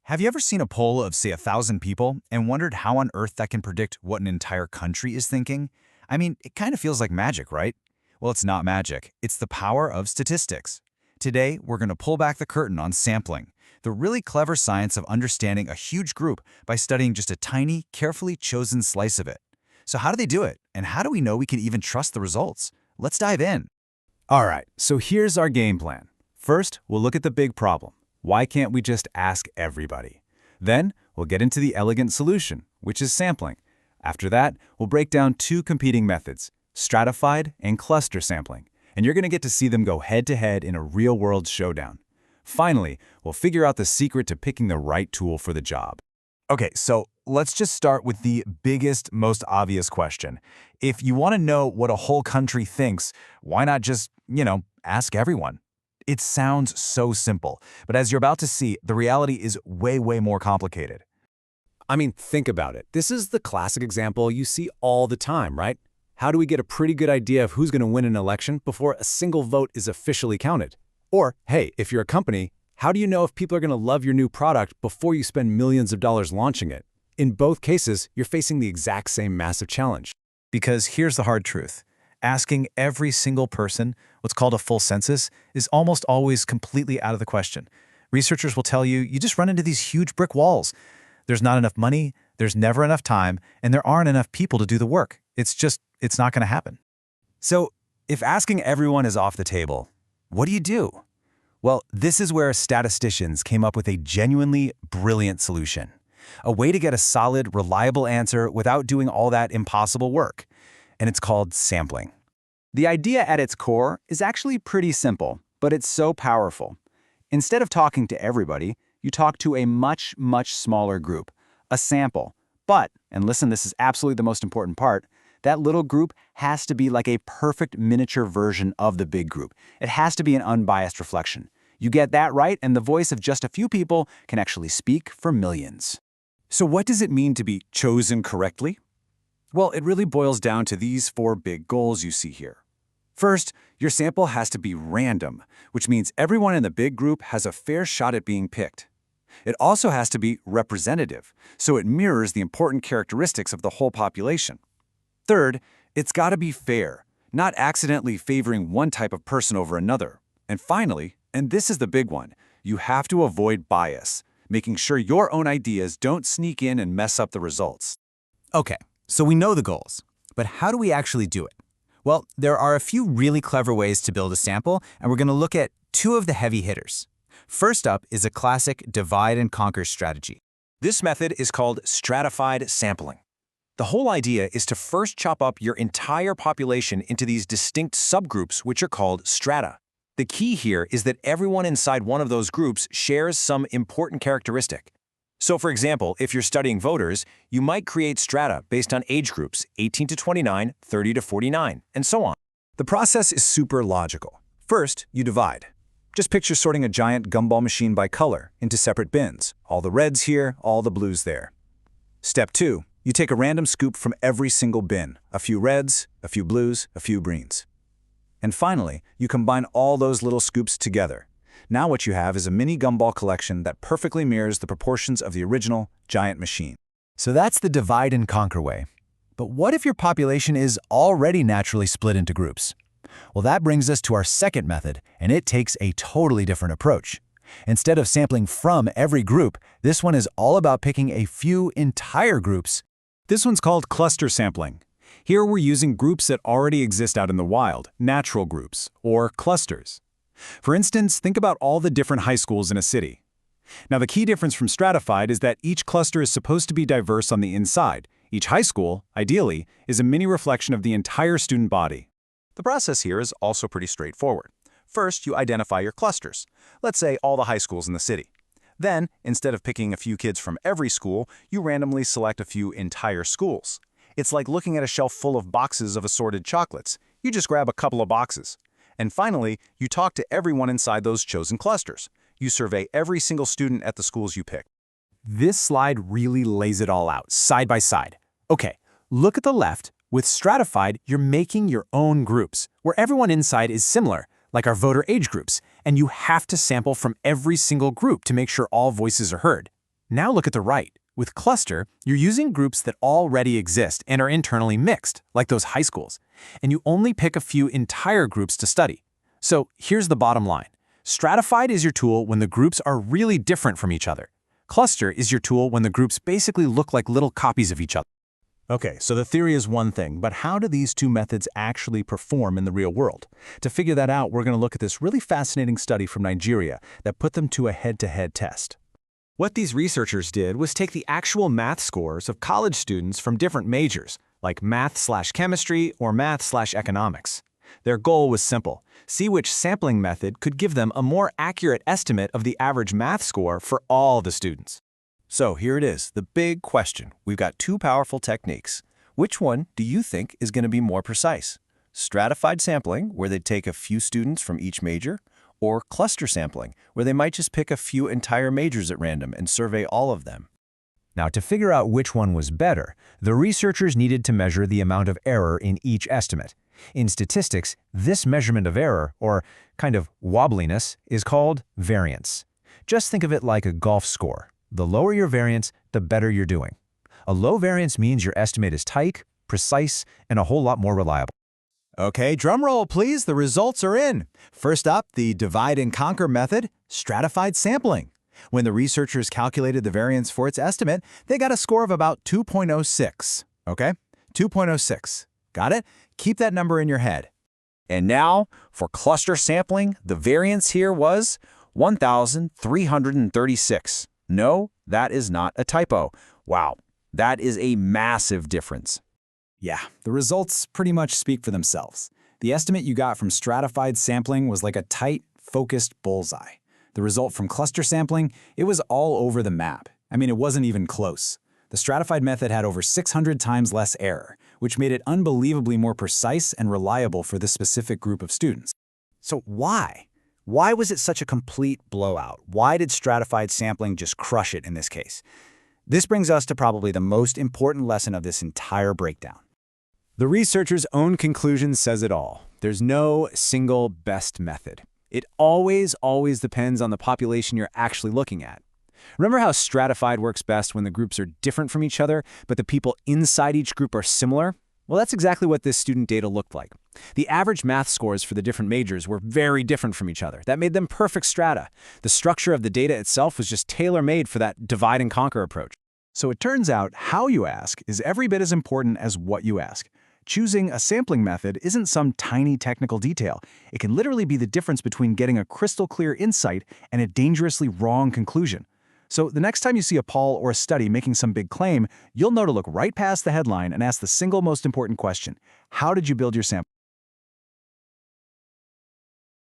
Have you ever seen a poll of, say, 1,000 people and wondered how on earth that can predict what an entire country is thinking? I mean, it kind of feels like magic, right? Well, it's not magic. It's the power of statistics. Today, we're going to pull back the curtain on sampling, the really clever science of understanding a huge group by studying just a tiny, carefully chosen slice of it. So how do they do it? And how do we know we can even trust the results? Let's dive in. All right, so here's our game plan. First, we'll look at the big problem. Why can't we just ask everybody? Then, we'll get into the elegant solution, which is sampling. After that, we'll break down two competing methods, stratified and cluster sampling, and you're going to get to see them go head-to-head in a real-world showdown. Finally, we'll figure out the secret to picking the right tool for the job. Okay, so let's just start with the biggest, most obvious question. If you want to know what a whole country thinks, why not just, ask everyone? It sounds so simple, but as you're about to see, the reality is way more complicated. I mean, think about it. This is the classic example you see all the time, right? How do we get a pretty good idea of who's going to win an election before a single vote is officially counted? Or, hey, if you're a company, how do you know if people are going to love your new product before you spend millions of dollars launching it? In both cases, you're facing the exact same massive challenge. Because here's the hard truth. Asking every single person, what's called a full census, is almost always completely out of the question. Researchers will tell you, you just run into these huge brick walls. There's not enough money, there's never enough time, and there aren't enough people to do the work. It's not going to happen. So, if asking everyone is off the table, what do you do? Well, this is where statisticians came up with a genuinely brilliant solution. A way to get a solid, reliable answer without doing all that impossible work. And it's called sampling. The idea at its core is actually pretty simple, but it's so powerful. Instead of talking to everybody, you talk to a much smaller group, a sample. But, and listen, this is absolutely the most important part, that little group has to be like a perfect miniature version of the big group. It has to be an unbiased reflection. You get that right, and the voice of just a few people can actually speak for millions. So what does it mean to be chosen correctly? Well, it really boils down to these four big goals you see here. First, your sample has to be random, which means everyone in the big group has a fair shot at being picked. It also has to be representative, so it mirrors the important characteristics of the whole population. Third, it's got to be fair, not accidentally favoring one type of person over another. And finally, and this is the big one, you have to avoid bias, making sure your own ideas don't sneak in and mess up the results. Okay. So we know the goals, but how do we actually do it? Well, there are a few really clever ways to build a sample, and we're going to look at two of the heavy hitters. First up is a classic divide and conquer strategy. This method is called stratified sampling. The whole idea is to first chop up your entire population into these distinct subgroups, which are called strata. The key here is that everyone inside one of those groups shares some important characteristic. So for example, if you're studying voters, you might create strata based on age groups 18 to 29, 30 to 49, and so on. The process is super logical. First, you divide. Just picture sorting a giant gumball machine by color into separate bins. All the reds here, all the blues there. Step 2, you take a random scoop from every single bin. A few reds, a few blues, a few greens. And finally, you combine all those little scoops together. Now what you have is a mini gumball collection that perfectly mirrors the proportions of the original giant machine. So that's the divide and conquer way. But what if your population is already naturally split into groups? Well, that brings us to our second method, and it takes a totally different approach. Instead of sampling from every group, this one is all about picking a few entire groups. This one's called cluster sampling. Here we're using groups that already exist out in the wild, natural groups, or clusters. For instance, think about all the different high schools in a city. Now, the key difference from stratified is that each cluster is supposed to be diverse on the inside. Each high school, ideally, is a mini reflection of the entire student body. The process here is also pretty straightforward. First, you identify your clusters. Let's say all the high schools in the city. Then, instead of picking a few kids from every school, you randomly select a few entire schools. It's like looking at a shelf full of boxes of assorted chocolates. You just grab a couple of boxes. And finally, you talk to everyone inside those chosen clusters. You survey every single student at the schools you pick. This slide really lays it all out, side by side. Okay, look at the left. With stratified, you're making your own groups, where everyone inside is similar, like our voter age groups, and you have to sample from every single group to make sure all voices are heard. Now look at the right. With cluster, you're using groups that already exist and are internally mixed, like those high schools, and you only pick a few entire groups to study. So here's the bottom line. Stratified is your tool when the groups are really different from each other. Cluster is your tool when the groups basically look like little copies of each other. Okay, so the theory is one thing, but how do these two methods actually perform in the real world? To figure that out, we're going to look at this really fascinating study from Nigeria that put them to a head-to-head test. What these researchers did was take the actual math scores of college students from different majors, like math/chemistry or math/economics. Their goal was simple: see which sampling method could give them a more accurate estimate of the average math score for all the students. So here it is, the big question. We've got two powerful techniques. Which one do you think is going to be more precise? Stratified sampling, where they take a few students from each major, or cluster sampling, where they might just pick a few entire majors at random and survey all of them? Now, to figure out which one was better, the researchers needed to measure the amount of error in each estimate. In statistics, this measurement of error, or kind of wobbliness, is called variance. Just think of it like a golf score. The lower your variance, the better you're doing. A low variance means your estimate is tight, precise, and a whole lot more reliable. Okay, drum roll, please. The results are in. First up, the divide and conquer method, stratified sampling. When the researchers calculated the variance for its estimate, they got a score of about 2.06. Okay? 2.06. Got it? Keep that number in your head. And now, for cluster sampling, the variance here was 1,336. No, that is not a typo. Wow, that is a massive difference. Yeah, the results pretty much speak for themselves. The estimate you got from stratified sampling was like a tight, focused bullseye. The result from cluster sampling, it was all over the map. I mean, it wasn't even close. The stratified method had over 600 times less error, which made it unbelievably more precise and reliable for this specific group of students. So why? Why was it such a complete blowout? Why did stratified sampling just crush it in this case? This brings us to probably the most important lesson of this entire breakdown. The researchers' own conclusion says it all. There's no single best method. It always depends on the population you're actually looking at. Remember how stratified works best when the groups are different from each other, but the people inside each group are similar? Well, that's exactly what this student data looked like. The average math scores for the different majors were very different from each other. That made them perfect strata. The structure of the data itself was just tailor-made for that divide and conquer approach. So it turns out how you ask is every bit as important as what you ask. Choosing a sampling method isn't some tiny technical detail. It can literally be the difference between getting a crystal clear insight and a dangerously wrong conclusion. So the next time you see a poll or a study making some big claim, you'll know to look right past the headline and ask the single most important question: how did you build your sample?